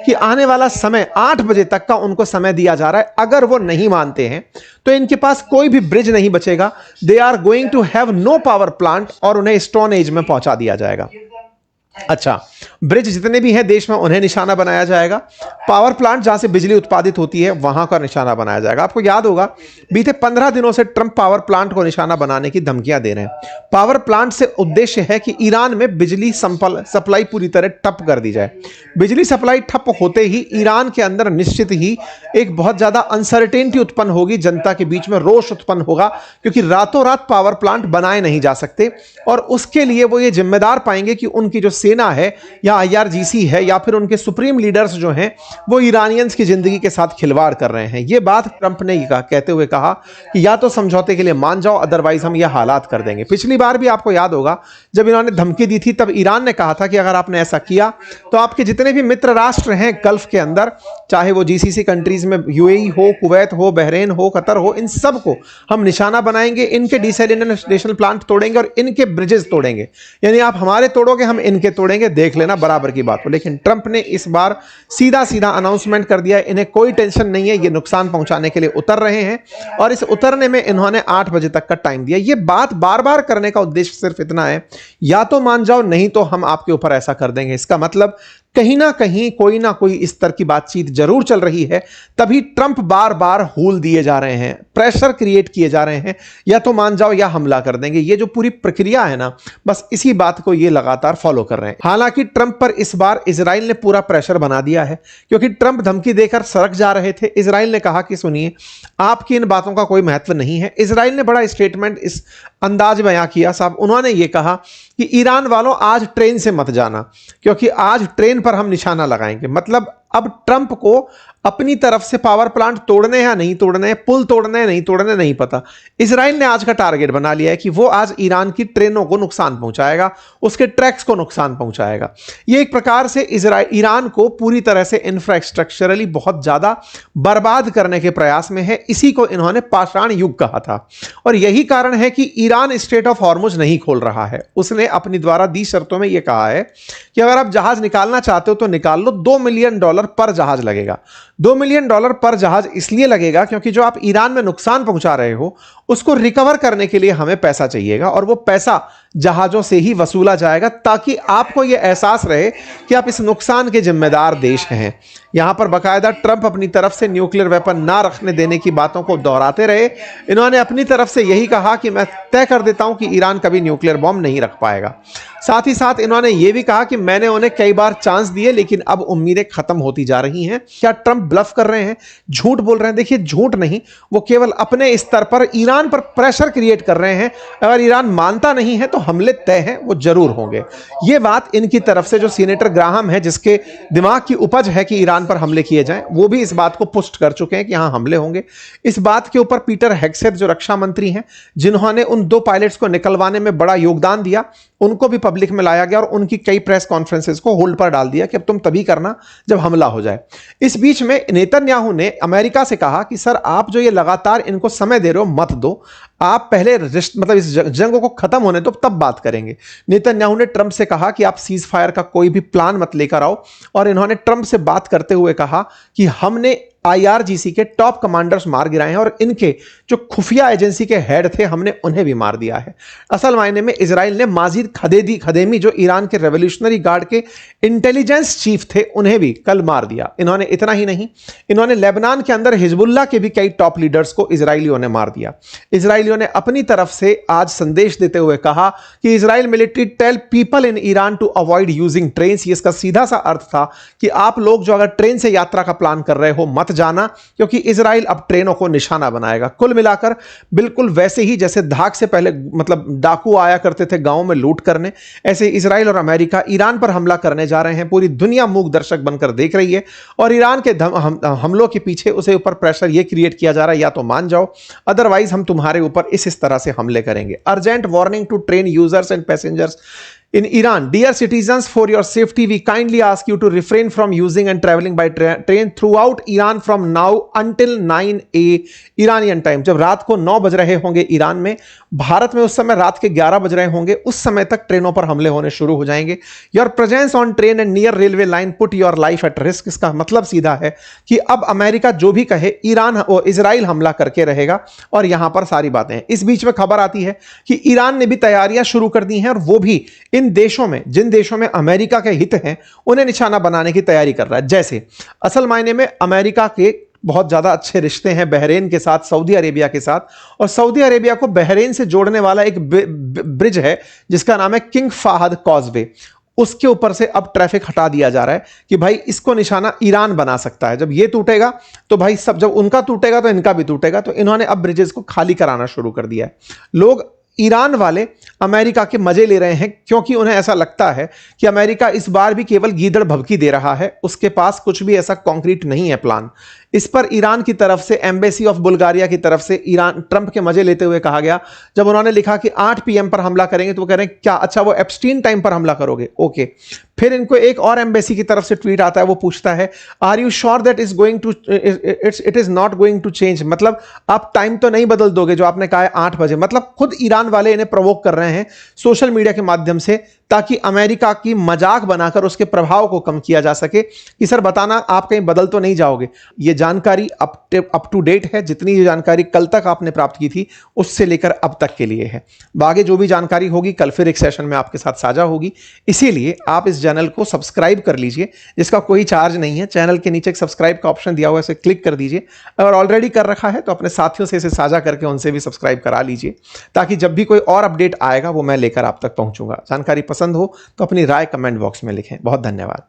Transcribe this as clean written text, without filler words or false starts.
कि आने वाला समय 8 बजे तक का उनको समय दिया जा रहा है। अगर वो नहीं मानते हैं तो इनके पास कोई भी ब्रिज नहीं बचेगा। They are going to have no power plant और उन्हें स्टोन एज में पहुंचा दिया जाएगा। अच्छा, ब्रिज जितने भी हैं देश में उन्हें निशाना बनाया जाएगा। पावर प्लांट जहां से बिजली उत्पादित होती है वहां का निशाना बनाया जाएगा। आपको याद होगा बीते 15 दिनों से ट्रंप पावर प्लांट को निशाना बनाने की धमकियां दे रहे हैं। पावर प्लांट से उद्देश्य है कि ईरान में बिजली सप्लाई पूरी तरह ठप कर दी जाए। बिजली सप्लाई ठप होते ही ईरान के अंदर निश्चित ही एक बहुत ज्यादा अनसर्टेनिटी उत्पन्न होगी, जनता के बीच में रोष उत्पन्न होगा, क्योंकि रातों रात पावर प्लांट बनाए नहीं जा सकते और उसके लिए वो ये जिम्मेदार पाएंगे कि उनकी जो सेना है या IRGC है या फिर उनके सुप्रीम लीडर्स जो हैं वो ईरानियंस की जिंदगी के साथ खिलवाड़ कर रहे हैं। ये बात ट्रंप ने कहते हुए कहा कि या तो समझौते के लिए मान जाओ, अदरवाइज हम ये हालात कर देंगे। पिछली बार भी आपको याद होगा जब इन्होंने धमकी दी थी तब ईरान ने कहा था कि अगर आपने ऐसा किया तो आपके जितने भी मित्र राष्ट्र हैं गल्फ के अंदर, चाहे वो GCC कंट्रीज में UAE हो, कुवैत हो, बहरीन हो, कतर हो, इन सब को हम निशाना बनाएंगे, इनके डिसैलिनेशन प्लांट तोड़ेंगे और इनके ब्रिजेस तोड़ेंगे। यानी आप हमारे तोड़ोगे हम इनके तोड़ेंगे, देख लेना बराबर की बात हो। लेकिन ट्रंप ने इस बार सीधा सीधा अनाउंसमेंट कर दिया, इन्हें कोई टेंशन नहीं है, ये नुकसान पहुंचाने के लिए उतर रहे हैं और इस उतरने में इन्होंने 8 बजे तक का टाइम दिया। ये बात बार बार करने का उद्देश्य सिर्फ इतना है, या तो मान जाओ नहीं तो हम आपके ऊपर ऐसा कर देंगे। इसका मतलब कहीं ना कहीं कोई ना कोई इस तरह की बातचीत जरूर चल रही है, तभी ट्रंप बार बार हूल दिए जा रहे हैं, प्रेशर क्रिएट किए जा रहे हैं, या तो मान जाओ या हमला कर देंगे। ये जो पूरी प्रक्रिया है ना, बस इसी बात को ये लगातार फॉलो कर रहे हैं। हालांकि ट्रंप पर इस बार इजराइल ने पूरा प्रेशर बना दिया है, क्योंकि ट्रंप धमकी देकर सड़क जा रहे थे। इजराइल ने कहा कि सुनिए, आपकी इन बातों का कोई महत्व नहीं है। इजराइल ने बड़ा स्टेटमेंट इस अंदाज बयां किया साहब, उन्होंने ये कहा कि ईरान वालों आज ट्रेन से मत जाना, क्योंकि आज ट्रेन पर हम निशाना लगाएंगे। मतलब अब ट्रंप को अपनी तरफ से पावर प्लांट तोड़ने हैं या नहीं तोड़ने हैं, पुल तोड़ने हैं नहीं तोड़ने नहीं पता। इजराइल ने आज का टारगेट बना लिया है कि वो आज ईरान की ट्रेनों को नुकसान पहुंचाएगा, उसके ट्रैक्स को नुकसान पहुंचाएगा। ये एक प्रकार से ईरान को पूरी तरह से इंफ्रास्ट्रक्चरली बहुत ज्यादा बर्बाद करने के प्रयास में है। इसी को इन्होंने पाषाण युग कहा था और यही कारण है कि ईरान स्ट्रेट ऑफ हॉर्मुज नहीं खोल रहा है। उसने अपनी द्वारा दी शर्तों में यह कहा है कि अगर आप जहाज निकालना चाहते हो तो निकाल लो, $2 मिलियन पर जहाज लगेगा। $2 मिलियन पर जहाज इसलिए लगेगा क्योंकि जो आप ईरान में नुकसान पहुंचा रहे हो उसको रिकवर करने के लिए हमें पैसा चाहिएगा और वो पैसा जहाजों से ही वसूला जाएगा, ताकि आपको यह एहसास रहे कि आप इस नुकसान के जिम्मेदार देश हैं। यहां पर बकायदा ट्रंप अपनी तरफ से न्यूक्लियर वेपन ना रखने देने की बातों को दोहराते रहे। इन्होंने अपनी तरफ से यही कहा कि मैं तय कर देता हूं कि ईरान कभी न्यूक्लियर बॉम्ब नहीं रख पाएगा। साथ ही साथ इन्होंने यह भी कहा कि मैंने उन्हें कई बार चांस दिए लेकिन अब उम्मीदें खत्म होती जा रही हैं। क्या ट्रंप ब्लफ कर रहे हैं, झूठ बोल रहे हैं? देखिए, झूठ नहीं, वो केवल अपने स्तर पर ईरान पर प्रेशर क्रिएट कर रहे हैं। अगर ईरान मानता नहीं है तो हमले तय हैं, वो जरूर होंगे। ये बात इनकी तरफ से जो सीनेटर ग्राहम है, जिसके दिमाग की उपज है कि ईरान पर हमले किए जाएं, वो भी इस बात को पुष्ट कर चुके हैं कि हां हमले होंगे। इस बात के ऊपर पीटर हेगसेथ जो रक्षा मंत्री हैं, जिन्होंने उन 2 पायलट्स को निकलवाने में बड़ा योगदान दिया, उनको भी पब्लिक में लाया गया और उनकी कई प्रेस कॉन्फ्रेंसेस को होल्ड पर डाल दिया कि अब तुम तभी करना जब हमला हो जाए। इस बीच में नेतन्याहू ने अमेरिका से कहा कि सर, आप जो ये लगातार इनको समय दे रहे हो मत दो, आप पहले मतलब इस जंग को खत्म होने दो, तब बात करेंगे। नेतन्याहू ने ट्रंप से कहा कि आप सीज फायर का कोई भी प्लान मत लेकर आओ और इन्होंने ट्रंप से बात करते हुए कहा कि हमने IRGC के टॉप कमांडर्स मार गिराए हैं और इनके जो खुफिया एजेंसी के हेड थे हमने उन्हें भी मार दिया है। असल मायने में इजराइल ने माजिद खदेमी जो ईरान के रेवोल्यूशनरी गार्ड के इंटेलिजेंस चीफ थे, उन्हें भी कल मार दिया। इन्होंने इतना ही नहीं, इन्होंने लेबनान के अंदर हिजबुल्लाह के भी कई टॉप लीडर्स को इजराइलियों ने मार दिया। इजराइलियों ने अपनी तरफ से आज संदेश देते हुए कहा कि Israel military tell people in Iran to avoid using train. इसका सीधा सा अर्थ था कि आप लोग जो अगर ट्रेन से यात्रा का प्लान कर रहे हो मत जाना, क्योंकि इजराइल अब ट्रेनों को निशाना बनाएगा। कुल मिलाकर बिल्कुल वैसे ही जैसे धाक से पहले मतलब डाकू आया करते थे गांव में लूट करने, ऐसे इजराइल और अमेरिका ईरान पर हमला करने जा रहे हैं। पूरी दुनिया मूक दर्शक बनकर देख रही है और ईरान के हमलों के पीछे उसे ऊपर प्रेशर यह क्रिएट किया जा रहा है, या तो मान जाओ अदरवाइज हम तुम्हारे ऊपर इस तरह से हमले करेंगे। Urgent warning to train users and passengers. In Iran, dear citizens, for your safety, we kindly ask you to refrain from using and traveling by train throughout Iran from now until 9 Iranian time. जब रात को 9 बज रहे होंगे Iran में, भारत में उस समय रात के 11 बज रहे होंगे, उस समय तक ट्रेनों पर हमले होने शुरू हो जाएंगे. Your presence on train and near railway line put your life at risk. इसका मतलब सीधा है कि अब अमेरिका जो भी कहे, ईरान और इजराइल हमला करके रहेगा, और यहां पर सारी बातें हैं. इस बीच में खबर आती है कि ईरान ने भी तैयारियां शुरू कर दी हैं, और वो भी इन देशों में, जिन देशों में अमेरिका के हित हैं, उन्हें निशाना बनाने की तैयारी कर रहा है. जैसे असल मायने में अमेरिका के बहुत ज्यादा अच्छे रिश्ते हैं बहरीन के साथ, सऊदी अरेबिया के साथ, और सऊदी अरेबिया को बहरीन से जोड़ने वाला एक ब्रिज है जिसका नाम है किंग फाहद कॉजवे. उसके ऊपर से अब ट्रैफिक हटा दिया जा रहा है कि भाई इसको निशाना ईरान बना सकता है. जब ये टूटेगा तो भाई सब, जब उनका टूटेगा तो इनका भी टूटेगा. तो इन्होंने अब ब्रिजेस को खाली कराना शुरू कर दिया है. लोग, ईरान वाले अमेरिका के मजे ले रहे हैं, क्योंकि उन्हें ऐसा लगता है कि अमेरिका इस बार भी केवल गीदड़ भभकी दे रहा है, उसके पास कुछ भी ऐसा कॉन्क्रीट नहीं है प्लान. इस पर ईरान की तरफ से, एम्बेसी ऑफ बुल्गारिया की तरफ से ईरान, ट्रंप के मजे लेते हुए कहा गया, जब उन्होंने लिखा कि 8 PM पर हमला करेंगे, तो वो कह रहे हैं क्या, अच्छा वो एप्स्टीन टाइम पर हमला करोगे, ओके. फिर इनको एक और एम्बेसी की तरफ से ट्वीट आता है, वो पूछता है are you sure that is going to it is not going to change, मतलब आप टाइम तो नहीं बदल दोगे जो आपने कहा है 8 बजे. मतलब खुद ईरान वाले इन्हें प्रवोक कर रहे हैं सोशल मीडिया के माध्यम से, ताकि अमेरिका की मजाक बनाकर उसके प्रभाव को कम किया जा सके कि सर बताना आप कहीं बदल तो नहीं जाओगे. यह जानकारी अप टू डेट है. जितनी ये जानकारी कल तक आपने प्राप्त की थी उससे लेकर अब तक के लिए है. आगे जो भी जानकारी होगी कल फिर एक सेशन में आपके साथ साझा होगी. इसीलिए आप इस चैनल को सब्सक्राइब कर लीजिए, जिसका कोई चार्ज नहीं है. चैनल के नीचे एक सब्सक्राइब का ऑप्शन दिया हुआ है, इसे क्लिक कर दीजिए. अगर ऑलरेडी कर रखा है तो अपने साथियों से इसे साझा करके उनसे भी सब्सक्राइब करा लीजिए, ताकि जब भी कोई और अपडेट आएगा वो मैं लेकर आप तक पहुंचूंगा. जानकारी पसंद हो तो अपनी राय कमेंट बॉक्स में लिखें. बहुत धन्यवाद.